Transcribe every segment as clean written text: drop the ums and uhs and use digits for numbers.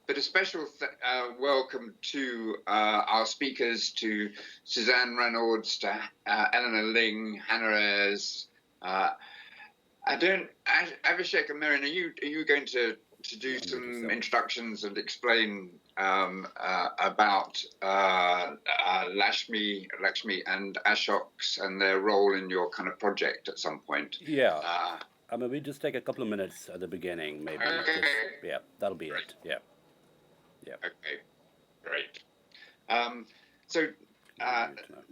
But a special welcome to our speakers, to Suzanne Reynolds, to Eleanor Ling, Hannah Ayres. Abhishek and Marion, are you going to do some introductions and explain about Lakshmi and Ashok's and their role in your kind of project at some point? Yeah. We just take a couple of minutes at the beginning, maybe. Okay. Yeah, that'll be it. Yeah. Okay, great.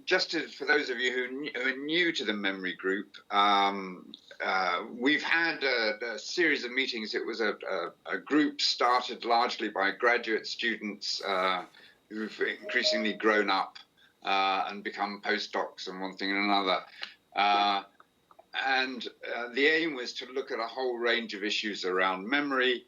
Just for those of you who are new to the memory group, we've had a series of meetings. It was a group started largely by graduate students who've increasingly grown up and become postdocs and one thing and another. And the aim was to look at a whole range of issues around memory.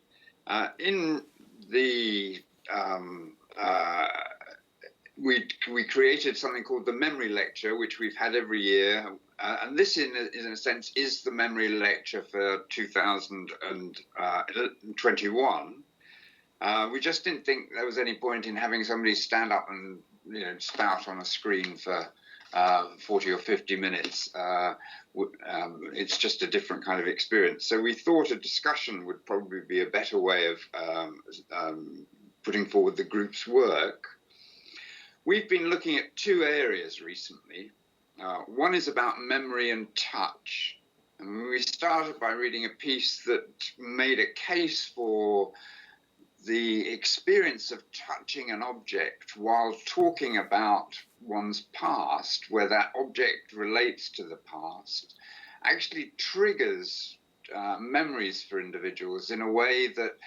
We created something called the Memory Lecture, which we've had every year. And this, in a sense, is the Memory Lecture for 2021. We just didn't think there was any point in having somebody stand up and spout on a screen for 40 or 50 minutes. It's just a different kind of experience. So we thought a discussion would probably be a better way of putting forward the group's work. We've been looking at two areas recently. One is about memory and touch. And we started by reading a piece that made a case for the experience of touching an object while talking about one's past, where that object relates to the past, actually triggers memories for individuals in a way that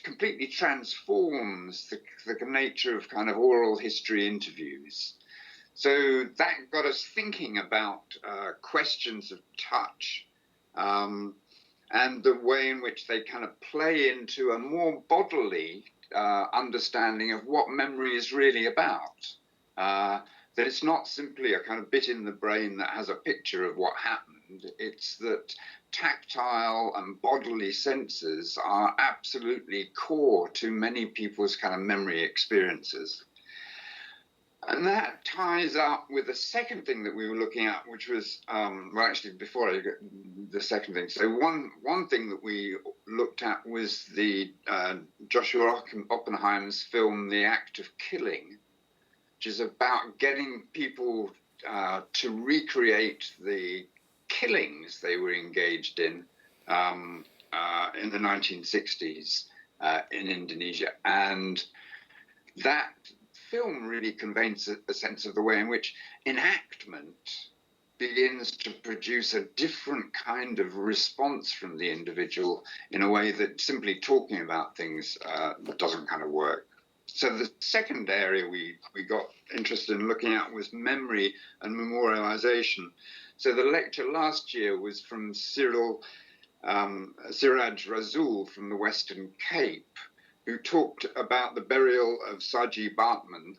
completely transforms the nature of kind of oral history interviews. So that got us thinking about questions of touch and the way in which they kind of play into a more bodily understanding of what memory is really about. That it's not simply a kind of bit in the brain that has a picture of what happened. It's that tactile and bodily senses are absolutely core to many people's kind of memory experiences. And that ties up with the second thing that we were looking at, which was, before I get the second thing. So one thing that we looked at was the Joshua Oppenheim's film, The Act of Killing, which is about getting people to recreate the killings they were engaged in the 1960s in Indonesia. And that film really conveys a sense of the way in which enactment begins to produce a different kind of response from the individual in a way that simply talking about things doesn't kind of work. So the second area we got interested in looking at was memory and memorialization. So the lecture last year was from Siraj Razul from the Western Cape, who talked about the burial of Saji Bartman,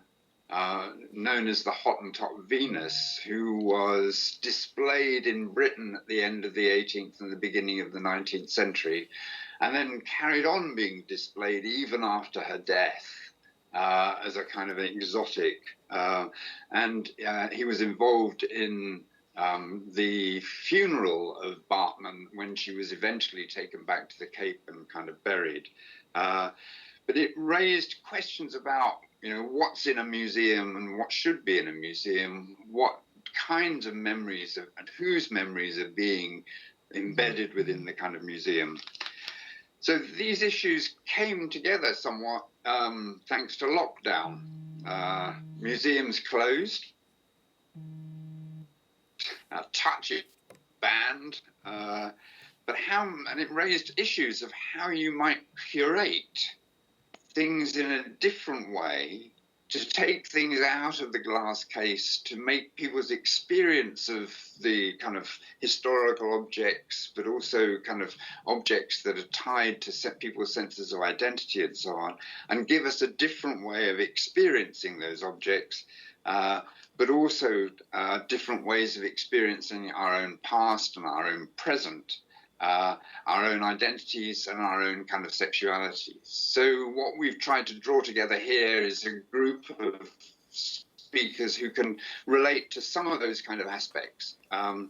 known as the Hottentot Venus, who was displayed in Britain at the end of the 18th and the beginning of the 19th century, and then carried on being displayed even after her death as a kind of exotic. And he was involved in the funeral of Bartman when she was eventually taken back to the Cape and kind of buried. But it raised questions about, what's in a museum and what should be in a museum, what kinds of memories and whose memories are being embedded within the kind of museum. So these issues came together somewhat thanks to lockdown. Museums closed, touch is banned, and it raised issues of how you might curate things in a different way, to take things out of the glass case, to make people's experience of the kind of historical objects, but also kind of objects that are tied to set people's senses of identity and so on, and give us a different way of experiencing those objects, but also different ways of experiencing our own past and our own present. our own identities and our own kind of sexualities. So what we've tried to draw together here is a group of speakers who can relate to some of those kind of aspects. I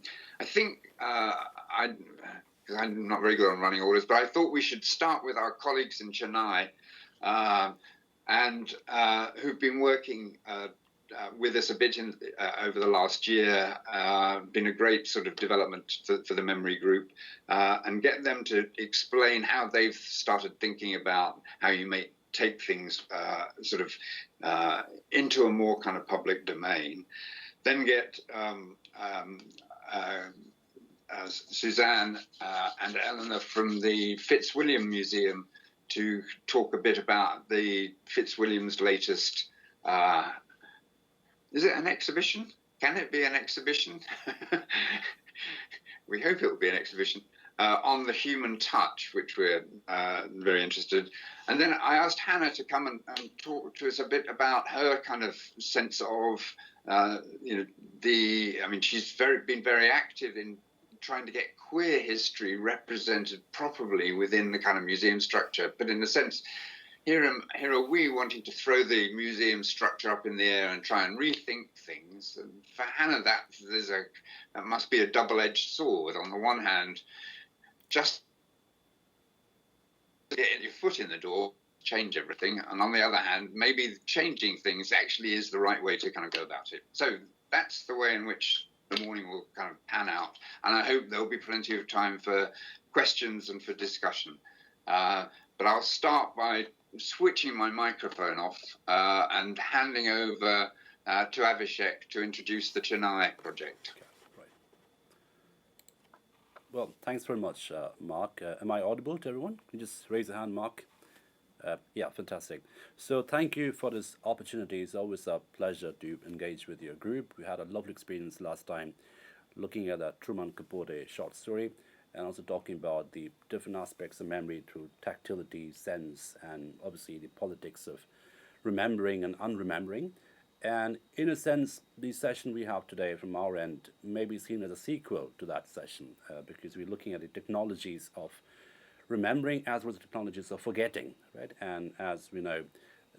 think because I'm not very good on running orders, but I thought we should start with our colleagues in Chennai, and who've been working with us a bit over the last year, been a great sort of development for the memory group, and get them to explain how they've started thinking about how you may take things sort of into a more kind of public domain. Then get Suzanne and Eleanor from the Fitzwilliam Museum to talk a bit about the Fitzwilliam's latest. Is it an exhibition? Can it be an exhibition? We hope it will be an exhibition on the human touch, which we're very interested. And then I asked Hannah to come and talk to us a bit about her kind of sense of, she's been very active in trying to get queer history represented properly within the kind of museum structure, but in a sense, here are we wanting to throw the museum structure up in the air and try and rethink things. And for Hannah, that must be a double-edged sword. On the one hand, just get your foot in the door, change everything, and on the other hand, maybe changing things actually is the right way to kind of go about it. So that's the way in which the morning will kind of pan out, and I hope there'll be plenty of time for questions and for discussion. But I'll start by switching my microphone off and handing over to Abhishek to introduce the Chennai project. Okay, right. Well, thanks very much, Mark. Am I audible to everyone? Can you just raise a hand, Mark? Yeah, fantastic. So thank you for this opportunity. It's always a pleasure to engage with your group. We had a lovely experience last time looking at a Truman Capote short story, and also talking about the different aspects of memory through tactility, sense, and obviously the politics of remembering and unremembering. And in a sense, the session we have today from our end may be seen as a sequel to that session, because we're looking at the technologies of remembering as well as the technologies of forgetting, right? And as we know,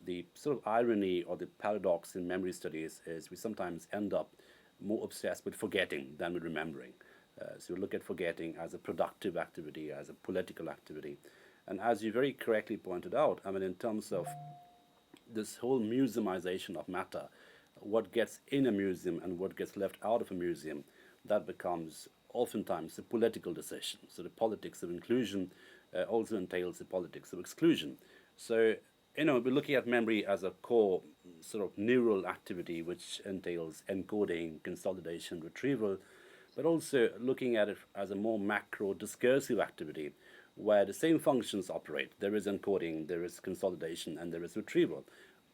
the sort of irony or the paradox in memory studies is we sometimes end up more obsessed with forgetting than with remembering. So we look at forgetting as a productive activity, as a political activity. And as you very correctly pointed out, I mean, in terms of this whole museumization of matter, what gets in a museum and what gets left out of a museum, that becomes oftentimes a political decision. So the politics of inclusion also entails the politics of exclusion. So, we're looking at memory as a core sort of neural activity, which entails encoding, consolidation, retrieval, but also looking at it as a more macro discursive activity where the same functions operate. There is encoding, there is consolidation, and there is retrieval,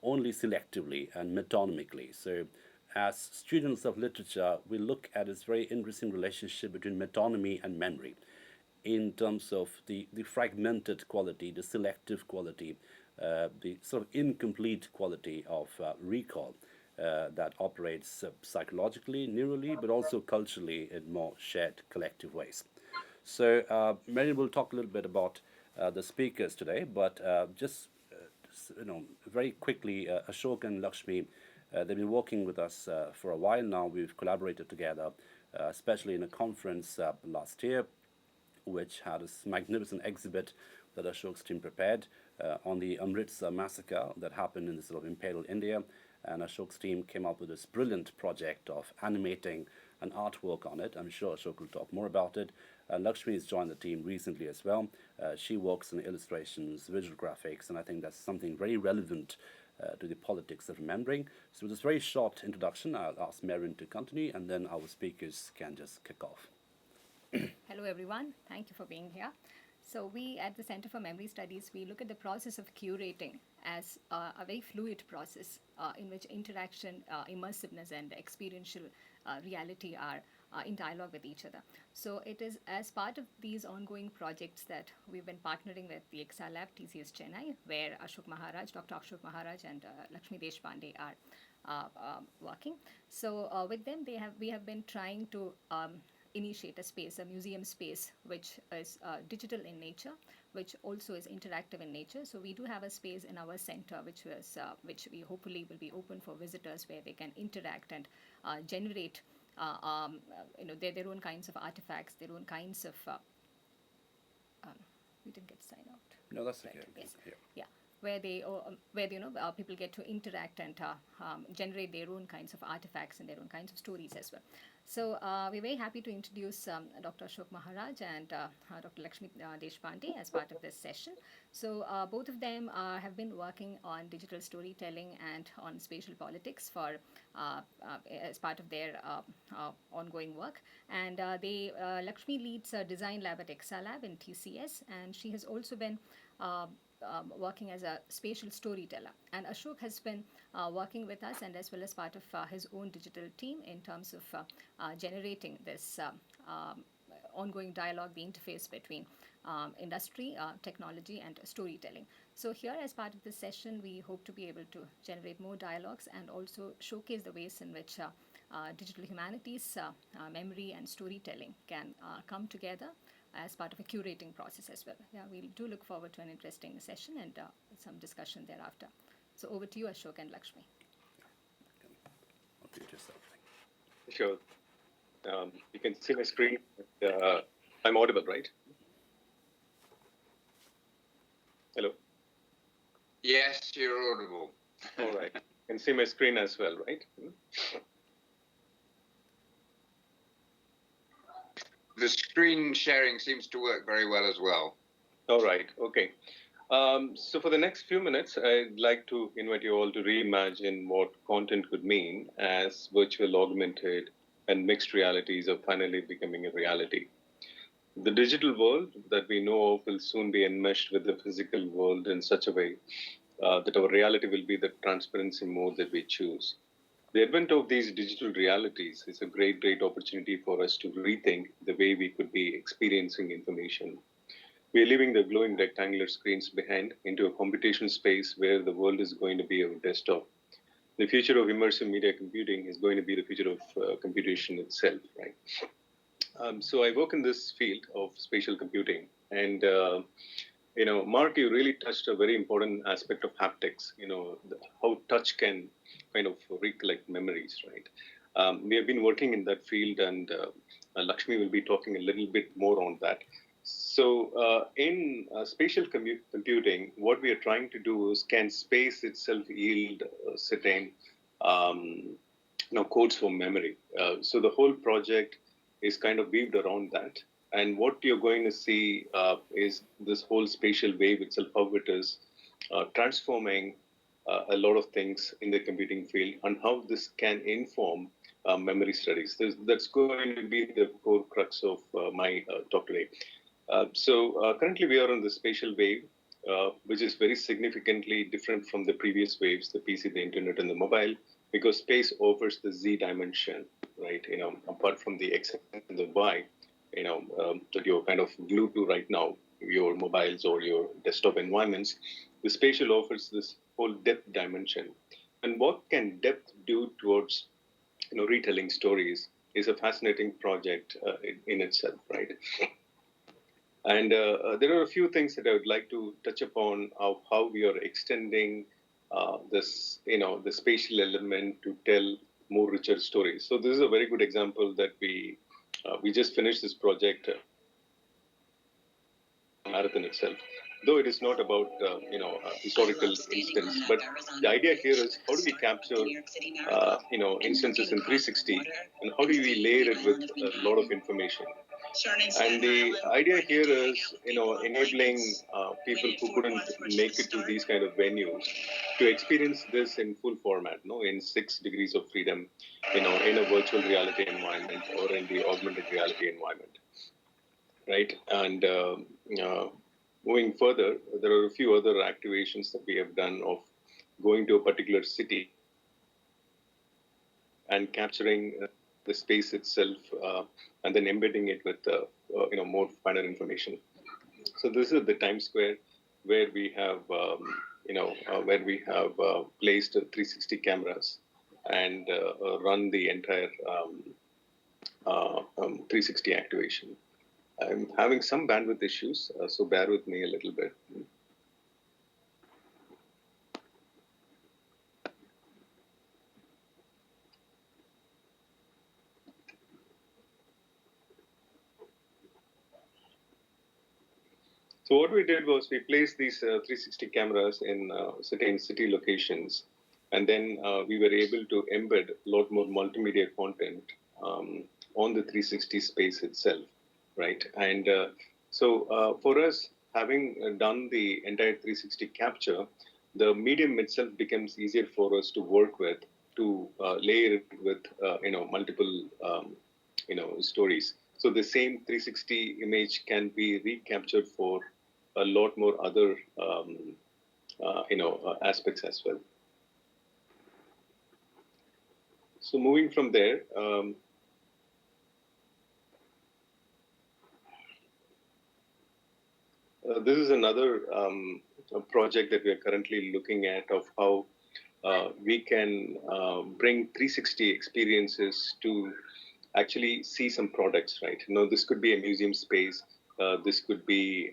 only selectively and metonymically. So as students of literature, we look at this very interesting relationship between metonymy and memory in terms of the fragmented quality, the selective quality, the sort of incomplete quality of recall that operates psychologically, neurally, but also culturally in more shared collective ways. So Mary will talk a little bit about the speakers today, but just very quickly, Ashok and Lakshmi, they've been working with us for a while now. We've collaborated together, especially in a conference last year, which had this magnificent exhibit that Ashok's team prepared on the Amritsar massacre that happened in the sort of imperial India. And Ashok's team came up with this brilliant project of animating an artwork on it. I'm sure Ashok will talk more about it. Lakshmi has joined the team recently as well. She works in illustrations, visual graphics, and I think that's something very relevant to the politics of remembering. So with this very short introduction, I'll ask Marion to continue, and then our speakers can just kick off. Hello everyone, thank you for being here. So we at the Center for Memory Studies, we look at the process of curating as a very fluid process in which interaction, immersiveness and experiential reality are in dialogue with each other. So it is as part of these ongoing projects that we've been partnering with the EXA Lab, TCS Chennai, where Ashok Maharaj, Dr. Ashok Maharaj and Lakshmi Deshpande are working. So with them, we have been trying to initiate a space, a museum space, which is digital in nature, which also is interactive in nature. So we do have a space in our center, which we hopefully will be open for visitors, where they can interact and generate, their own kinds of artifacts, their own kinds of. We didn't get sign out. No, that's okay. Right. Yes. Yeah. Yeah. Where people get to interact and generate their own kinds of artifacts and their own kinds of stories as well. So we're very happy to introduce Dr. Ashok Maharaj and Dr. Lakshmi Deshpande as part of this session. So both of them have been working on digital storytelling and on spatial politics for as part of their ongoing work. And Lakshmi leads a design lab at Exalab in TCS, and she has also been working as a spatial storyteller. And Ashok has been working with us, and as well as part of his own digital team, in terms of generating this ongoing dialogue, the interface between industry, technology, and storytelling. So here, as part of this session, we hope to be able to generate more dialogues and also showcase the ways in which digital humanities, memory, and storytelling can come together as part of a curating process as well. Yeah, we do look forward to an interesting session and some discussion thereafter. So over to you, Ashok and Lakshmi. I'll do just that thing. Sure. You can see my screen. I'm audible, right? Hello? Yes, you're audible. All right. You can see my screen as well, right? The screen sharing seems to work very well as well. All right. Okay. So for the next few minutes, I'd like to invite you all to reimagine what content could mean as virtual, augmented, and mixed realities are finally becoming a reality. The digital world that we know of will soon be enmeshed with the physical world in such a way that our reality will be the transparency mode that we choose. The advent of these digital realities is a great opportunity for us to rethink the way we could be experiencing information. We are leaving the glowing rectangular screens behind into a computational space where the world is going to be our desktop. The future of immersive media computing is going to be the future of computation itself, right? So I work in this field of spatial computing, and Mark, you really touched a very important aspect of haptics. How touch can kind of recollect memories, right? We have been working in that field, and Lakshmi will be talking a little bit more on that. So in spatial computing, what we are trying to do is, can space itself yield certain codes for memory? So the whole project is kind of weaved around that. And what you're going to see is this whole spatial wave itself, how it is transforming a lot of things in the computing field, and how this can inform memory studies. That's going to be the core crux of my talk today. So currently we are on the spatial wave, which is very significantly different from the previous waves, the PC, the internet, and the mobile, because space offers the Z dimension, right? Apart from the X and the Y, that you're kind of glued to right now, your mobiles or your desktop environments, the spatial offers this whole depth dimension. And what can depth do towards, retelling stories is a fascinating project in itself, right? And there are a few things that I would like to touch upon of how we are extending this, the spatial element to tell more richer stories. So this is a very good example that we just finished this project, marathon itself. Though it is not about historical instance, but the idea here is, how do we capture instances in 360, and how do we layer it with a lot of information? And the idea here is, enabling people who couldn't make it to these kind of venues to experience this in full format, in 6 degrees of freedom, in a virtual reality environment or in the augmented reality environment, right? And moving further, there are a few other activations that we have done of going to a particular city and capturing the space itself, and then embedding it with more finer information. So this is the Times Square, where we have placed 360 cameras and run the entire 360 activation. I'm having some bandwidth issues, so bear with me a little bit. So what we did was we placed these 360 cameras in certain city locations, and then we were able to embed a lot more multimedia content on the 360 space itself, right? And for us, having done the entire 360 capture, the medium itself becomes easier for us to work with, to layer it with multiple stories. So the same 360 image can be recaptured for a lot more other aspects as well. So moving from there, this is another project that we are currently looking at of how we can bring 360 experiences to actually see some products, right? This could be a museum space. This could be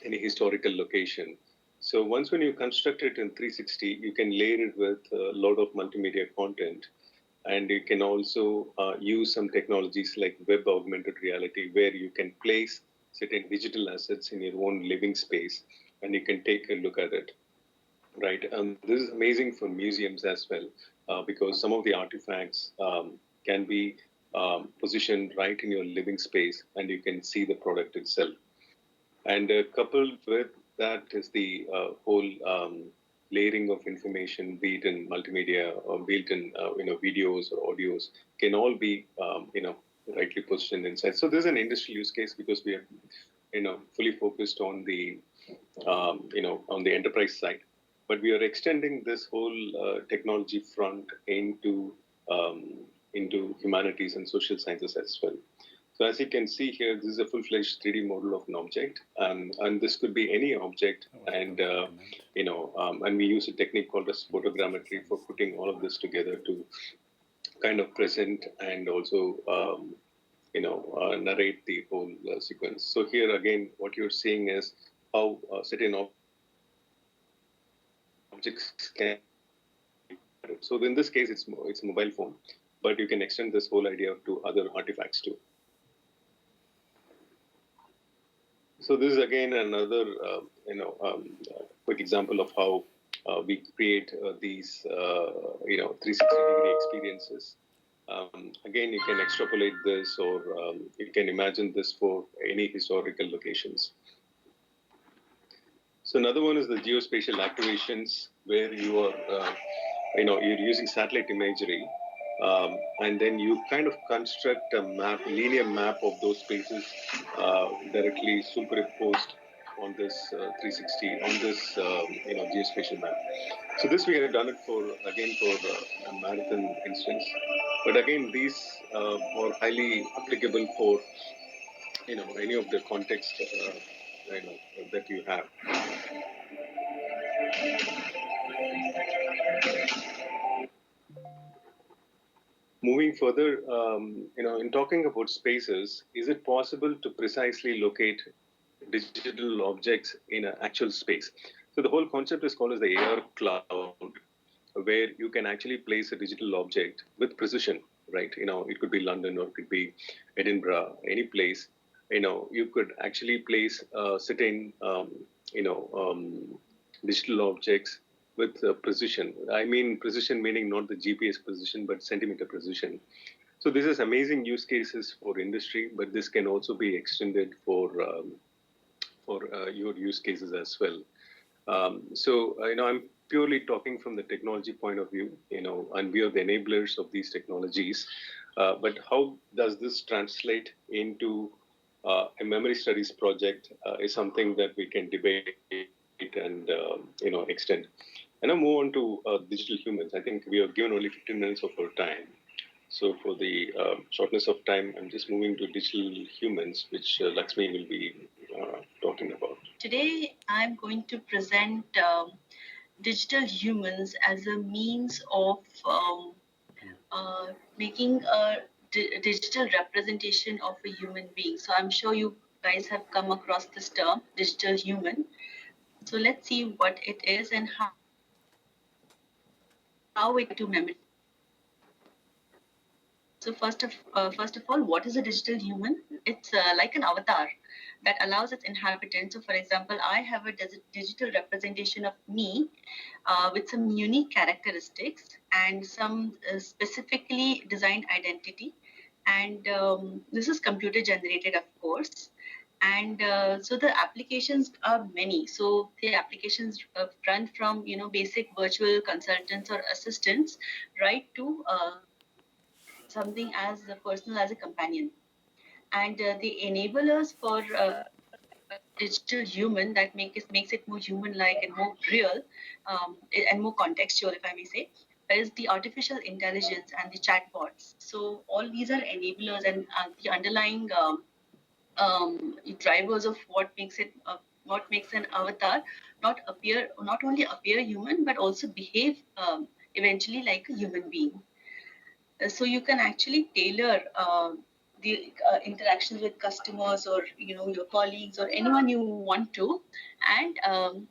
any historical location. So once when you construct it in 360, you can layer it with a lot of multimedia content. And you can also use some technologies like web augmented reality, where you can place certain digital assets in your own living space, and you can take a look at it, right? This is amazing for museums as well, because some of the artifacts can be positioned right in your living space, and you can see the product itself. And coupled with that is the whole layering of information, be it in multimedia or be it in videos or audios, can all be rightly positioned inside. So this is an industrial use case because we are fully focused on the on the enterprise side, but we are extending this whole technology front into humanities and social sciences as well. So as you can see here, this is a full-fledged 3D model of an object, and this could be any object, and and we use a technique called as photogrammetry for putting all of this together to kind of present and also narrate the whole sequence. So here again, what you're seeing is how certain objects can. So in this case, it's a mobile phone, but you can extend this whole idea to other artifacts too. So this is again another quick example of how we create these 360-degree experiences. Again, you can extrapolate this, or you can imagine this for any historical locations. So another one is the geospatial activations, where you are you're using satellite imagery, and then you kind of construct a map, linear map of those spaces directly superimposed on this 360, on this geospatial map. So this we have done it for a marathon instance, but again these are highly applicable for any of the context that you have. Moving further, in talking about spaces, is it possible to precisely locate digital objects in an actual space? So the whole concept is called as the AR cloud, where you can actually place a digital object with precision, right? It could be London or it could be Edinburgh, any place. You could actually place certain, digital objects with precision. I mean precision meaning not the GPS precision, but centimeter precision. So this is amazing use cases for industry, but this can also be extended for your use cases as well. So I'm purely talking from the technology point of view, and we are the enablers of these technologies. But how does this translate into a memory studies project is something that we can debate and extend. And now move on to digital humans. I think we are given only 15 minutes of our time. So for the shortness of time, I'm just moving to digital humans, which Lakshmi will be talking about. Today, I'm going to present digital humans as a means of making a digital representation of a human being. So I'm sure you guys have come across this term, digital human. So let's see what it is and how it to memory. So first of all, what is a digital human? It's like an avatar that allows its inhabitants. So for example, I have a digital representation of me with some unique characteristics and some specifically designed identity. And this is computer generated, of course. And so the applications are many. So the applications run from basic virtual consultants or assistants right to something as personal as a companion. And the enablers for digital human that makes it more human-like and more real and more contextual, if I may say, is the artificial intelligence and the chatbots. So all these are enablers and the underlying drivers of what makes an avatar not only appear human but also behave eventually like a human being. So you can actually tailor the interactions with customers or your colleagues or anyone you want to, and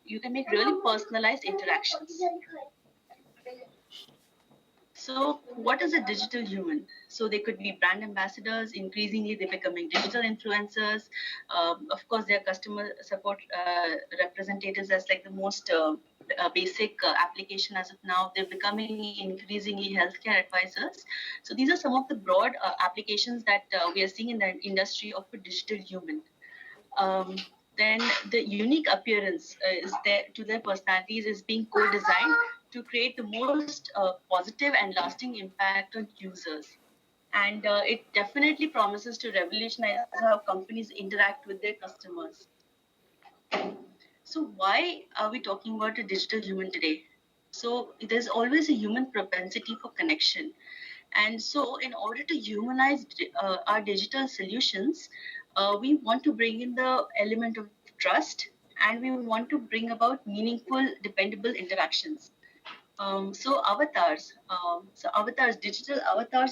you can make really personalized interactions. So what is a digital human? So they could be brand ambassadors. Increasingly, they're becoming digital influencers. Of course, their customer support representatives as like the most basic application as of now. They're becoming increasingly healthcare advisors. So these are some of the broad applications that we are seeing in the industry of a digital human. Then the unique appearance is there to their personalities is being co-designed to create the most positive and lasting impact on users. And it definitely promises to revolutionize how companies interact with their customers. So why are we talking about a digital human today? So there's always a human propensity for connection. And so in order to humanize our digital solutions, we want to bring in the element of trust and we want to bring about meaningful, dependable interactions. Digital avatars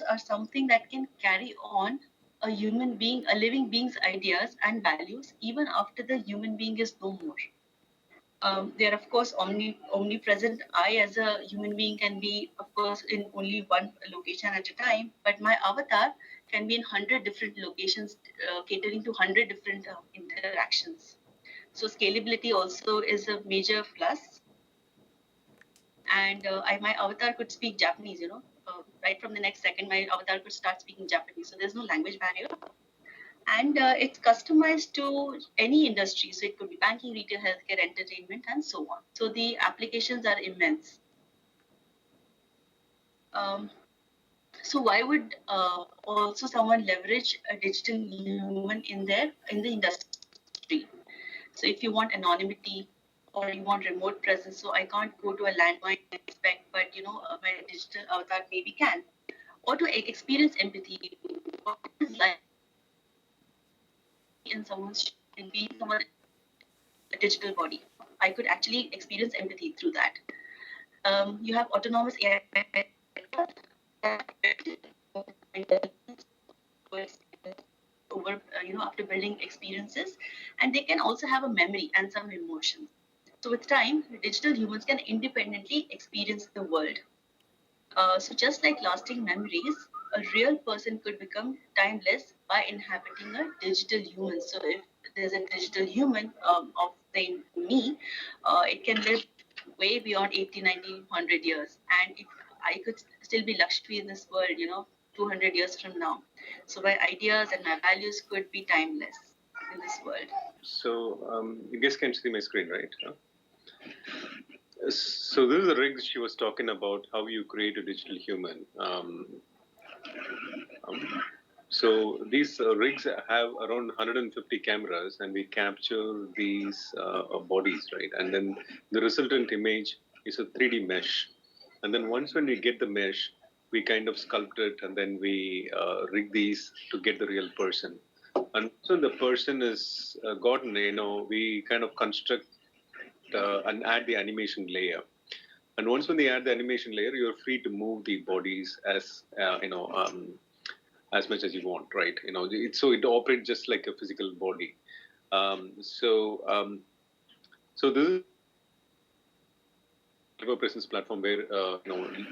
are something that can carry on a human being, a living being's ideas and values even after the human being is no more. They're of course omnipresent. I, as a human being, can be, of course, in only one location at a time, but my avatar can be in 100 different locations, catering to 100 different interactions. So scalability also is a major plus. And my avatar could speak Japanese, right from the next second, my avatar could start speaking Japanese. So there's no language barrier. And it's customized to any industry. So it could be banking, retail, healthcare, entertainment, and so on. So the applications are immense. So why would also someone leverage a digital human in the industry? So if you want anonymity or you want remote presence, so I can't go to a landmine and inspect, but my digital avatar maybe can. Or to experience empathy, what is like in someone's in being someone a digital body. I could actually experience empathy through that. You have autonomous AI over after building experiences, and they can also have a memory and some emotions. So with time, digital humans can independently experience the world. So just like lasting memories, a real person could become timeless by inhabiting a digital human. So if there's a digital human of say me, it can live way beyond 80, 90, 100 years. And if I could still be Lakshmi in this world, 200 years from now. So my ideas and my values could be timeless in this world. So you guys can see my screen, right? So this is the rigs she was talking about, how you create a digital human. So these rigs have around 150 cameras, and we capture these bodies, right? And then the resultant image is a 3D mesh. And then once when we get the mesh, we kind of sculpt it, and then we rig these to get the real person. And so the person is gotten, we kind of construct and add the animation layer. And once when they add the animation layer, you're free to move the bodies as much as you want, right? So it operates just like a physical body. So this is a presence platform where,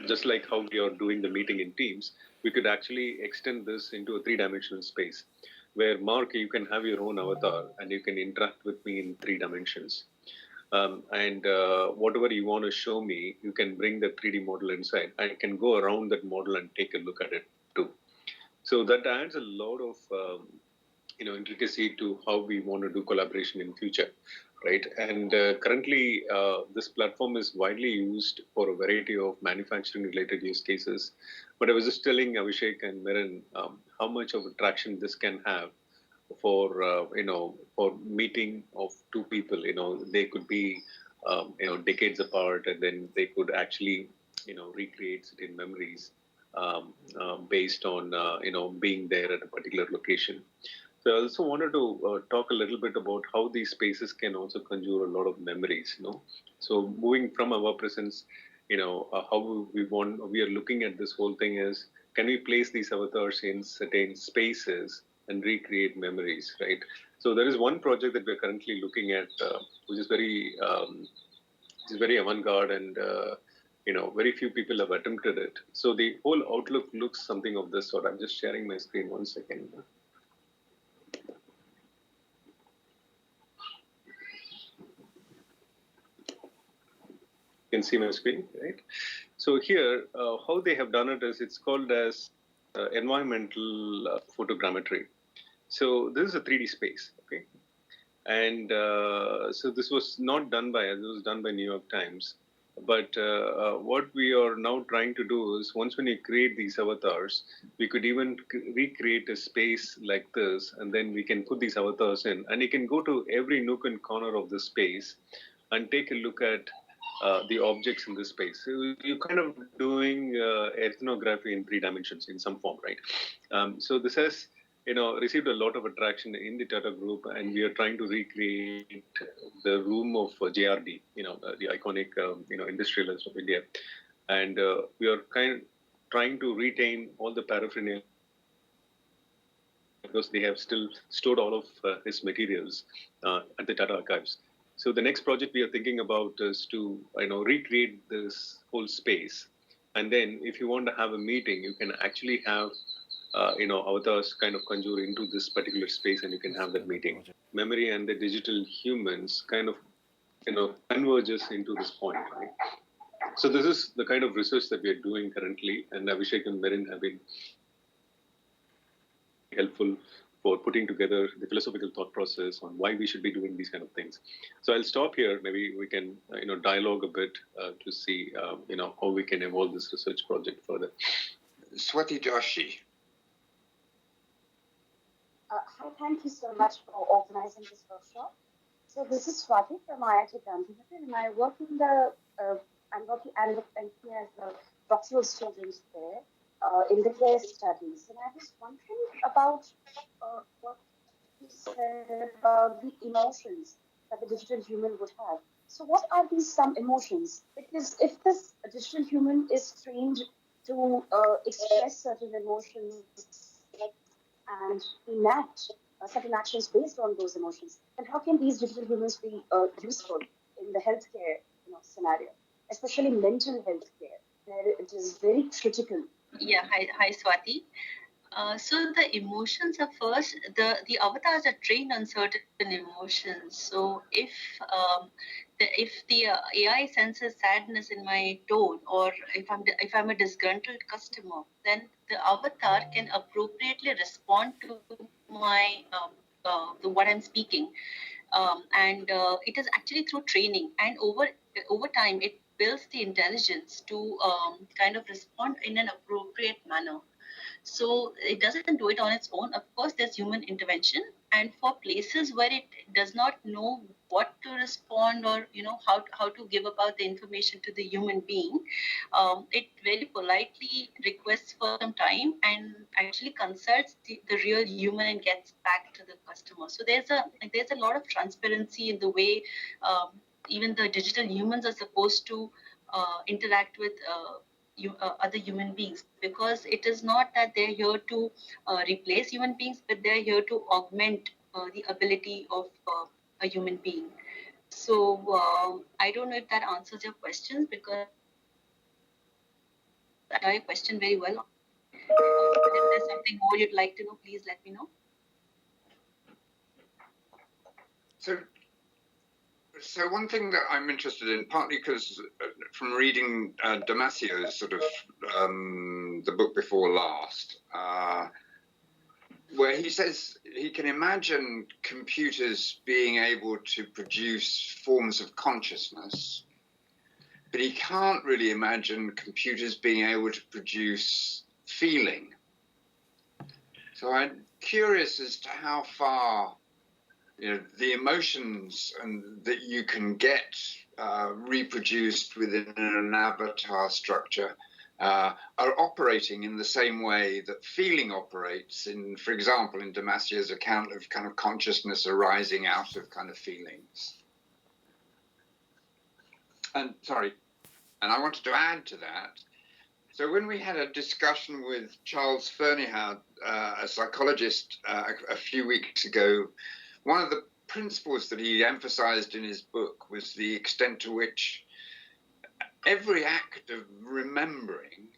just like how we are doing the meeting in Teams, we could actually extend this into a 3-dimensional space where, Mark, you can have your own avatar and you can interact with me in 3 dimensions. And whatever you want to show me, you can bring the 3D model inside. I can go around that model and take a look at it too. So that adds a lot of intricacy to how we want to do collaboration in future, right? And currently, this platform is widely used for a variety of manufacturing-related use cases. But I was just telling Abhishek and Miran how much of a traction this can have for for meeting of 2 people. They could be decades apart, and then they could actually recreate certain memories based on being there at a particular location. So I also wanted to talk a little bit about how these spaces can also conjure a lot of memories. So moving from our presence, how we are looking at this whole thing is, can we place these avatars in certain spaces and recreate memories, right? So there is one project that we're currently looking at, which is very avant-garde, and very few people have attempted it. So the whole outlook looks something of this sort. I'm just sharing my screen 1 second. You can see my screen, right? So here, how they have done it is, it's called as environmental photogrammetry. So this is a 3D space, okay? And so this was not done by us, it was done by New York Times. But what we are now trying to do is, once when you create these avatars, we could even recreate a space like this, and then we can put these avatars in, and you can go to every nook and corner of the space and take a look at the objects in this space. So you're kind of doing ethnography in 3 dimensions in some form, right? So this has received a lot of attraction in the Tata Group, and we are trying to recreate the room of JRD, the iconic industrialist of India, and we are trying to retain all the paraphernalia, because they have still stored all of his materials at the Tata archives. So the next project we are thinking about is to recreate this whole space, and then if you want to have a meeting, you can actually have avatars kind of conjure into this particular space, and you can have that meeting. Memory and the digital humans kind of converges into this point, right? So this is the kind of research that we are doing currently, and Abhishek and Merin have been helpful for putting together the philosophical thought process on why we should be doing these kind of things. So I'll stop here. Maybe we can dialogue a bit to see how we can evolve this research project further. Swati Joshi. Hi, thank you so much for organizing this workshop. So this is Swati from IIT Madras, and I work in I'm working as a doctoral student there in the care studies. And I was wondering about what you said about the emotions that the digital human would have. So what are these some emotions? Because if this digital human is trained to express certain emotions and enact certain actions based on those emotions, then how can these digital humans be useful in the healthcare scenario, especially mental health care, where it is very critical? Yeah, hi Swati. So the emotions are first, the avatars are trained on certain emotions. So if the AI senses sadness in my tone, or if I'm a disgruntled customer, then the avatar can appropriately respond to my what I'm speaking, and it is actually through training, and over time it builds the intelligence to kind of respond in an appropriate manner. So it doesn't do it on its own. Of course, there's human intervention, and for places where it does not know what to respond, or how to give about the information to the human being, it very politely requests for some time and actually consults the real human and gets back to the customer. So there's a lot of transparency in the way even the digital humans are supposed to interact with other human beings, because it is not that they're here to replace human beings, but they're here to augment the ability of a human being. So I don't know if that answers your questions, because I know your question very well. But if there's something more you'd like to know, please let me know. So one thing that I'm interested in, partly because from reading Damasio's sort of the book before last, where he says he can imagine computers being able to produce forms of consciousness, but he can't really imagine computers being able to produce feeling. So I'm curious as to how far the emotions that you can get reproduced within an avatar structure are operating in the same way that feeling operates in, for example, in Damasio's account of kind of consciousness arising out of kind of feelings. And I wanted to add to that. So when we had a discussion with Charles Fernyhough, a psychologist, a few weeks ago, one of the principles that he emphasized in his book was the extent to which every act of remembering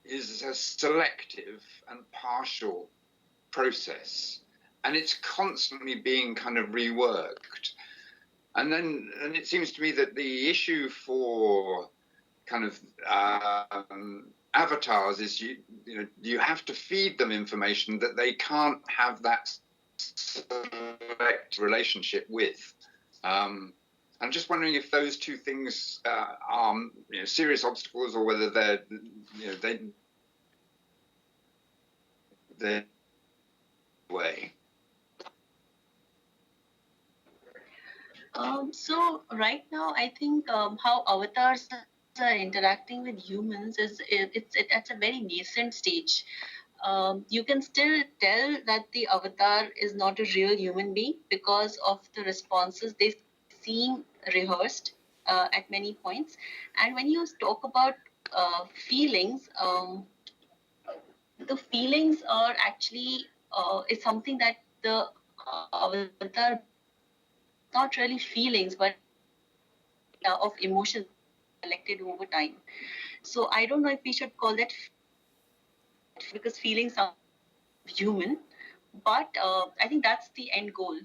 is a selective and partial process, and it's constantly being kind of reworked. And it seems to me that the issue for kind of avatars is you have to feed them information that they can't have that select relationship with. I'm just wondering if those two things are serious obstacles, or whether they're way. So right now, I think how avatars are interacting with humans is it's at a very nascent stage. You can still tell that the avatar is not a real human being because of the responses. They seem rehearsed at many points. And when you talk about feelings, the feelings are actually is something that the avatar, not really feelings, but of emotions collected over time. So I don't know if we should call that, because feelings are human, but I think that's the end goal,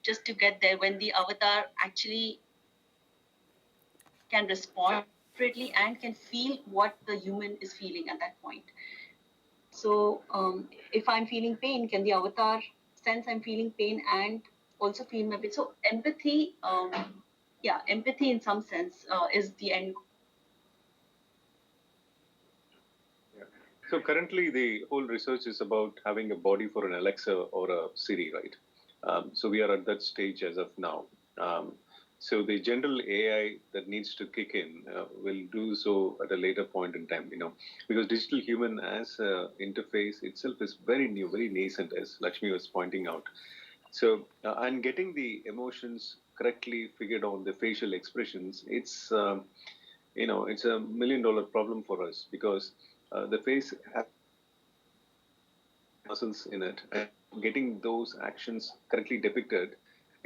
just to get there when the avatar actually can respond appropriately and can feel what the human is feeling at that point. So if I'm feeling pain, can the avatar sense I'm feeling pain and also feel my pain? So empathy, empathy in some sense is the end goal. So currently, the whole research is about having a body for an Alexa or a Siri, right? So we are at that stage as of now. So the general AI that needs to kick in will do so at a later point in time, because digital human as interface itself is very new, very nascent, as Lakshmi was pointing out. So and getting the emotions correctly figured on the facial expressions, it's it's a $1 million problem for us, because the face has muscles in it, and getting those actions correctly depicted.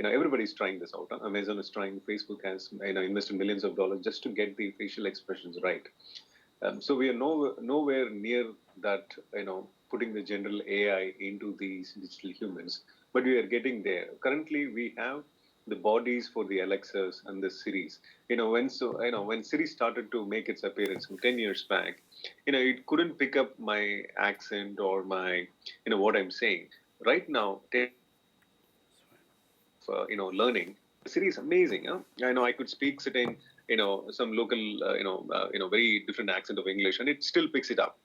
Everybody's trying this out. Amazon is trying. Facebook has invested millions of dollars just to get the facial expressions right. So we are nowhere near that. Putting the general AI into these digital humans, but we are getting there. Currently, we have the bodies for the Alexas and the Siris. When Siri started to make its appearance 10 years back, it couldn't pick up my accent or my, what I'm saying. Right now, learning, Siri is amazing. I know I could speak certain, some local, very different accent of English, and it still picks it up,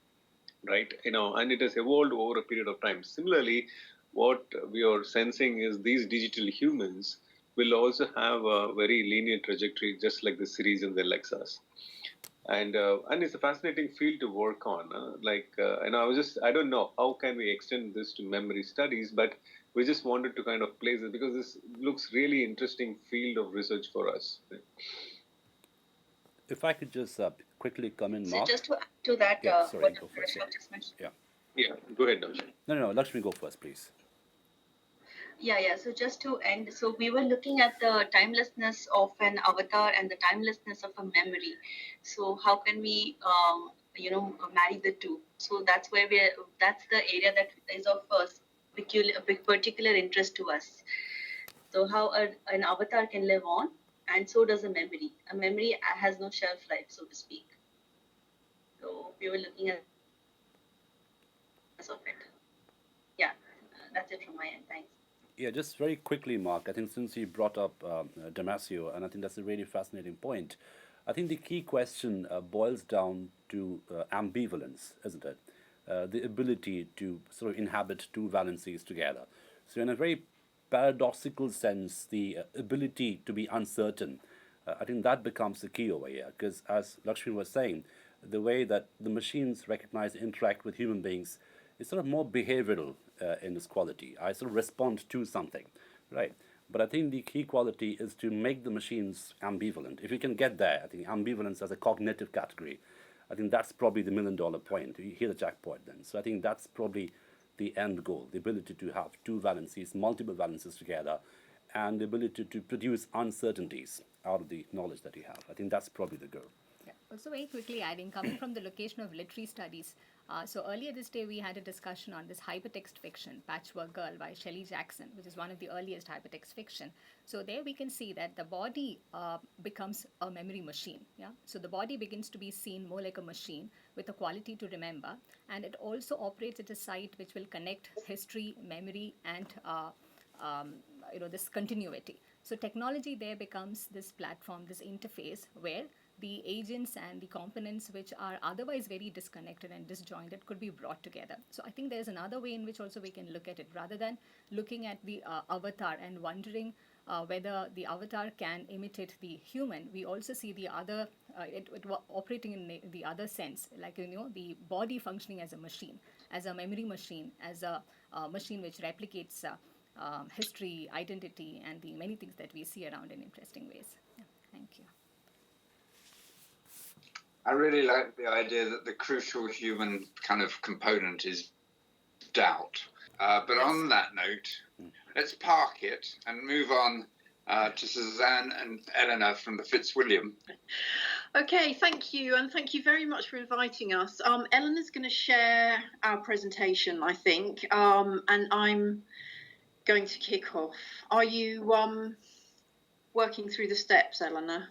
right? And it has evolved over a period of time. Similarly, what we are sensing is these digital humans will also have a very linear trajectory, just like the Siris and the Alexas. And it's a fascinating field to work on. I don't know how can we extend this to memory studies, but we just wanted to kind of place it because this looks really interesting field of research for us. If I could just quickly come in, So Mark. just to add to that, Yeah, sorry, what go first. Rashad just mentioned. Yeah. Yeah, go ahead, Darshan. No, Lakshmi, go first, please. Yeah. So just to end, so we were looking at the timelessness of an avatar and the timelessness of a memory. So how can we, marry the two? So that's that's the area that is of particular interest to us. So how an avatar can live on, and so does a memory. A memory has no shelf life, so to speak. So we were looking at of it. Yeah, that's it from my end. Thanks. Yeah, just very quickly, Mark. I think since you brought up Damasio, and I think that's a really fascinating point. I think the key question boils down to ambivalence, isn't it? The ability to sort of inhabit two valencies together. So, in a very paradoxical sense, the ability to be uncertain, I think that becomes the key over here. Because, as Lakshmi was saying, the way that the machines recognize and interact with human beings is sort of more behavioral in its quality. I sort of respond to something, right? But I think the key quality is to make the machines ambivalent. If you can get there, I think ambivalence as a cognitive category, I think that's probably the $1 million point. You hear the jackpot then. So I think that's probably the end goal, the ability to have two valencies, multiple valencies together, and the ability to produce uncertainties out of the knowledge that you have. I think that's probably the goal. Yeah. Also, very quickly adding, coming from the location of literary studies. So earlier this day, we had a discussion on this hypertext fiction, Patchwork Girl by Shelley Jackson, which is one of the earliest hypertext fiction. So there we can see that the body becomes a memory machine. Yeah. So the body begins to be seen more like a machine with a quality to remember, and it also operates at a site which will connect history, memory, and this continuity. So technology there becomes this platform, this interface where the agents and the components which are otherwise very disconnected and disjointed could be brought together. So I think there's another way in which also we can look at it, rather than looking at the avatar and wondering whether the avatar can imitate the human. We also see the other, it operating in the other sense, like, the body functioning as a machine, as a memory machine, as a machine which replicates history, identity, and the many things that we see around in interesting ways. Yeah, thank you. I really like the idea that the crucial human kind of component is doubt. But Yes. on that note, let's park it and move on to Suzanne and Eleanor from the Fitzwilliam. Okay, thank you, and thank you very much for inviting us. Eleanor's going to share our presentation, I think, and I'm going to kick off. Are you working through the steps, Eleanor?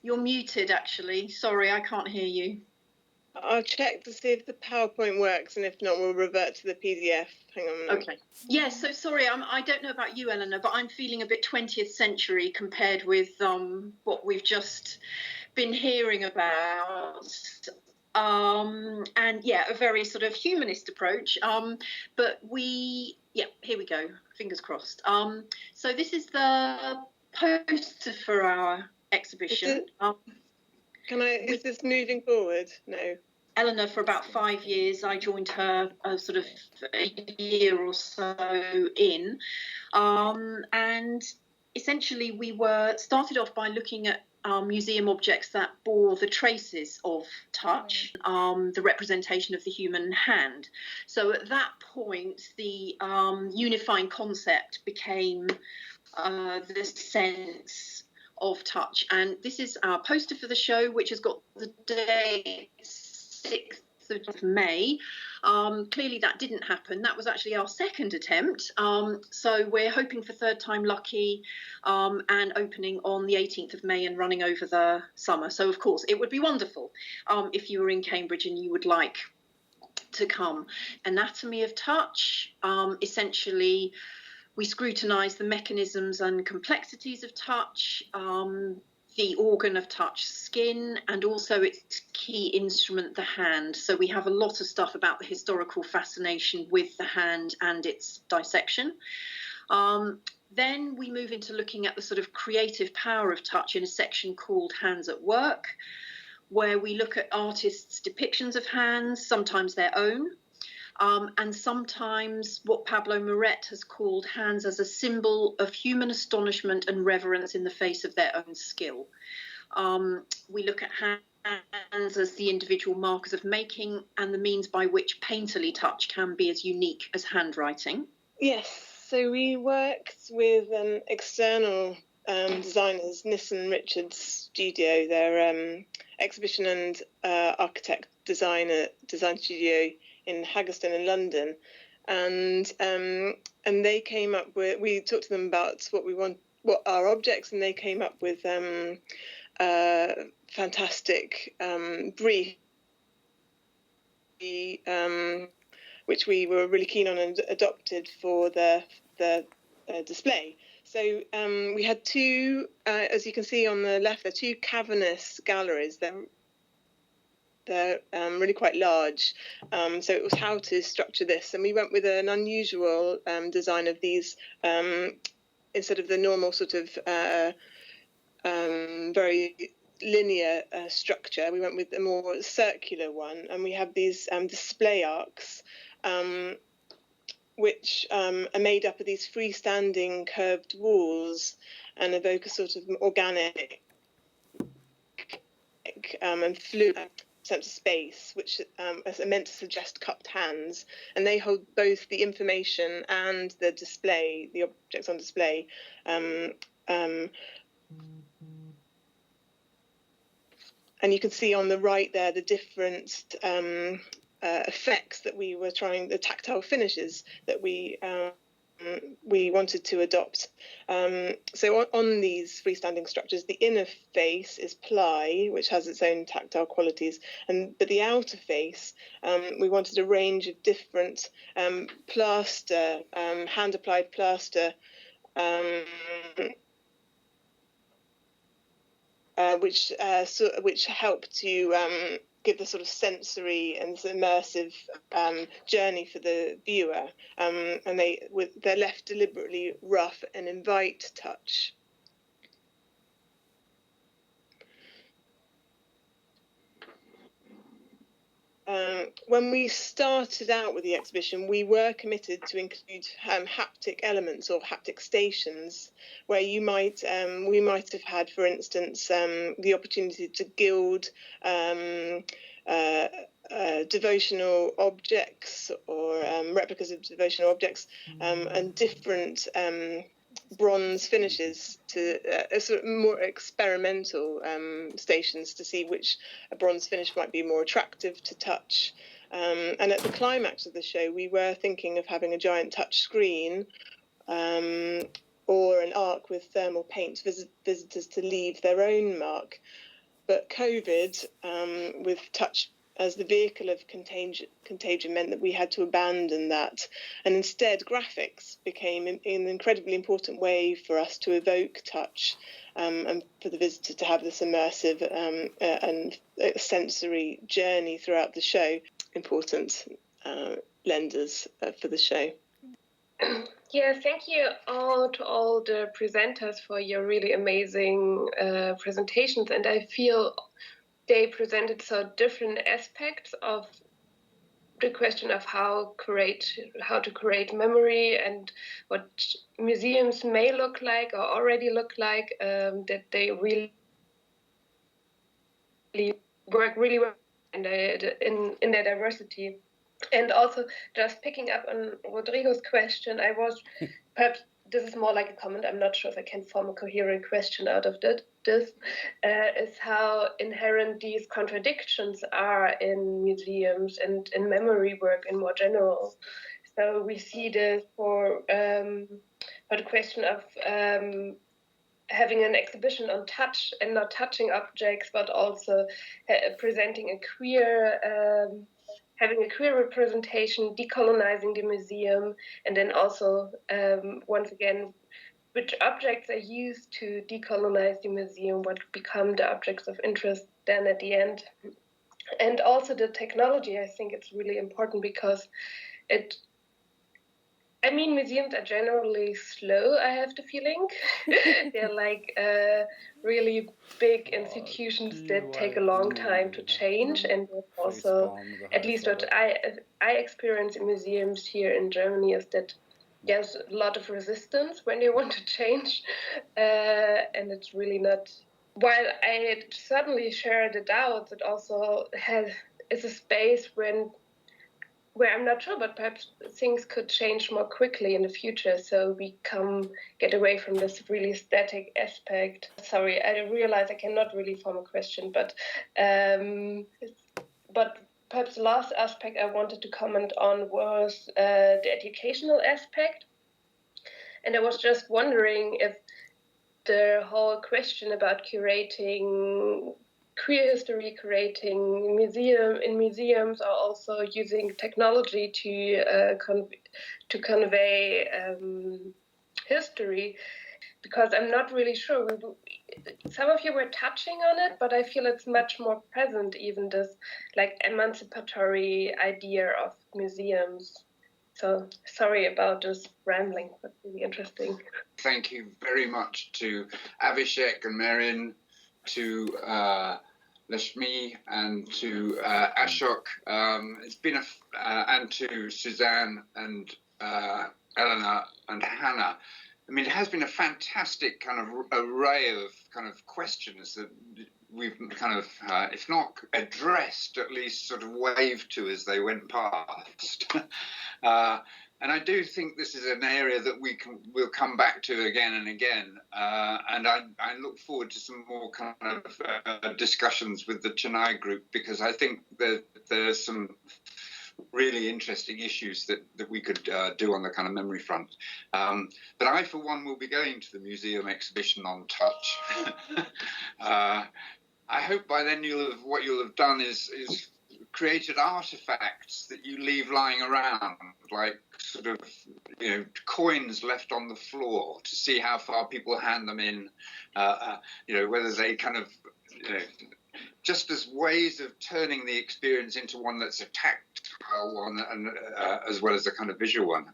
You're muted, actually. Sorry, I can't hear you. I'll check to see if the PowerPoint works, and if not, we'll revert to the PDF. Hang on a minute. Okay. Yes, so sorry, I don't know about you, Eleanor, but I'm feeling a bit 20th century compared with what we've just been hearing about. And yeah, a very sort of humanist approach. But here we go. Fingers crossed. So this is the poster for our exhibition. Is this moving forward? No. Eleanor for about 5 years. I joined her sort of a year or so in. And essentially we started off by looking at museum objects that bore the traces of touch, the representation of the human hand. So at that point, the unifying concept became the sense of touch. And this is our poster for the show, which has got the date 6th of May. Clearly that didn't happen. That was actually our second attempt. So we're hoping for third time lucky, and opening on the 18th of May and running over the summer. So of course it would be wonderful if you were in Cambridge and you would like to come. Anatomy of touch, essentially we scrutinise the mechanisms and complexities of touch, the organ of touch, skin, and also its key instrument, the hand. So we have a lot of stuff about the historical fascination with the hand and its dissection. Then we move into looking at the sort of creative power of touch in a section called Hands at Work, where we look at artists' depictions of hands, sometimes their own. and sometimes what Pablo Moret has called hands as a symbol of human astonishment and reverence in the face of their own skill. We look at hands as the individual markers of making and the means by which painterly touch can be as unique as handwriting. Yes, so we worked with external designers, Nissan Richards Studio, their exhibition and architect design studio in Haggerston in London, and they came up with. We talked to them about what our objects, and they came up with fantastic brief, which we were really keen on and adopted for the display. So we had two, as you can see on the left, there are two cavernous galleries. They're really quite large. So it was how to structure this. And we went with an unusual design of these, instead of the normal sort of very linear structure. We went with a more circular one. And we have these display arcs, which are made up of these freestanding curved walls and evoke a sort of organic and fluid sense of space, which is meant to suggest cupped hands. And they hold both the information and the display, the objects on display. And you can see on the right there the different effects that we were trying, the tactile finishes that we wanted to adopt. So on these freestanding structures, the inner face is ply, which has its own tactile qualities, but the outer face, we wanted a range of different plaster, hand-applied plaster, which help to give the sort of sensory and immersive journey for the viewer, and they're left deliberately rough and invite touch. When we started out with the exhibition, we were committed to include haptic elements or haptic stations, where we might have had, for instance, the opportunity to gild devotional objects or replicas of devotional objects, and different bronze finishes to sort of more experimental stations to see which a bronze finish might be more attractive to touch. And at the climax of the show, we were thinking of having a giant touch screen or an arc with thermal paint for visitors to leave their own mark. But COVID, with touch as the vehicle of contagion, meant that we had to abandon that. And instead, graphics became an incredibly important way for us to evoke touch, and for the visitor to have this immersive and sensory journey throughout the show. Important lenders for the show. Yeah, thank you to all the presenters for your really amazing presentations. And I feel they presented so different aspects of the question of how to create memory and what museums may look like or already look like, that they really work really well in their diversity. And also, just picking up on Rodrigo's question, I was, perhaps this is more like a comment, I'm not sure if I can form a coherent question out of this, is how inherent these contradictions are in museums and in memory work in more general. So we see this for the question of having an exhibition on touch and not touching objects, but also presenting a queer having a queer representation, decolonizing the museum, and then also, once again, which objects are used to decolonize the museum, what become the objects of interest then at the end. And also the technology, I think it's really important because I mean, museums are generally slow, I have the feeling. They're like really big institutions that take a long time to change, and also, at least what I experience in museums here in Germany is that there's a lot of resistance when they want to change, and it's really not. While I certainly share the doubts, it also is a space where I'm not sure, but perhaps things could change more quickly in the future. So we get away from this really static aspect. Sorry, I realize I cannot really form a question, but perhaps the last aspect I wanted to comment on was the educational aspect. And I was just wondering if the whole question about curating queer history, curating museums are also using technology to convey history, because I'm not really sure. Some of you were touching on it, but I feel it's much more present, even this like emancipatory idea of museums. So sorry about this rambling, but really interesting. Thank you very much to Abhishek and Marin, to Lashmi and to Ashok. It's been and to Suzanne and Eleanor and Hannah. I mean, it has been a fantastic kind of array of kind of questions that we've kind of, if not addressed, at least sort of waved to as they went past. And I do think this is an area that we'll come back to again and again. And I look forward to some more kind of discussions with the Chennai group, because I think that there's some really interesting issues that we could do on the kind of memory front. But I, for one, will be going to the museum exhibition on touch. I hope by then what you'll have done is created artifacts that you leave lying around, like sort of, coins left on the floor to see how far people hand them in, whether they kind of, just as ways of turning the experience into one that's a tactile one, and as well as a kind of visual one.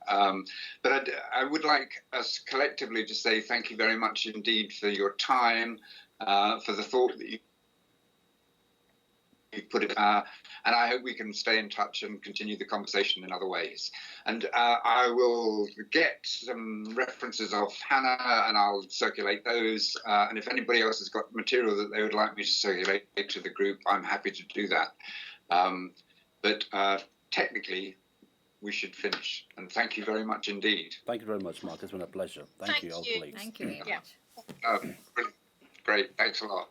But I would like us collectively to say thank you very much indeed for your time, for the thought that you put it, and I hope we can stay in touch and continue the conversation in other ways. And I will get some references of Hannah, and I'll circulate those. And if anybody else has got material that they would like me to circulate to the group, I'm happy to do that. But technically, we should finish. And thank you very much indeed. Thank you very much, Mark. It's been a pleasure. Thank you, all colleagues. Thank you very much. Brilliant. Great. Thanks a lot.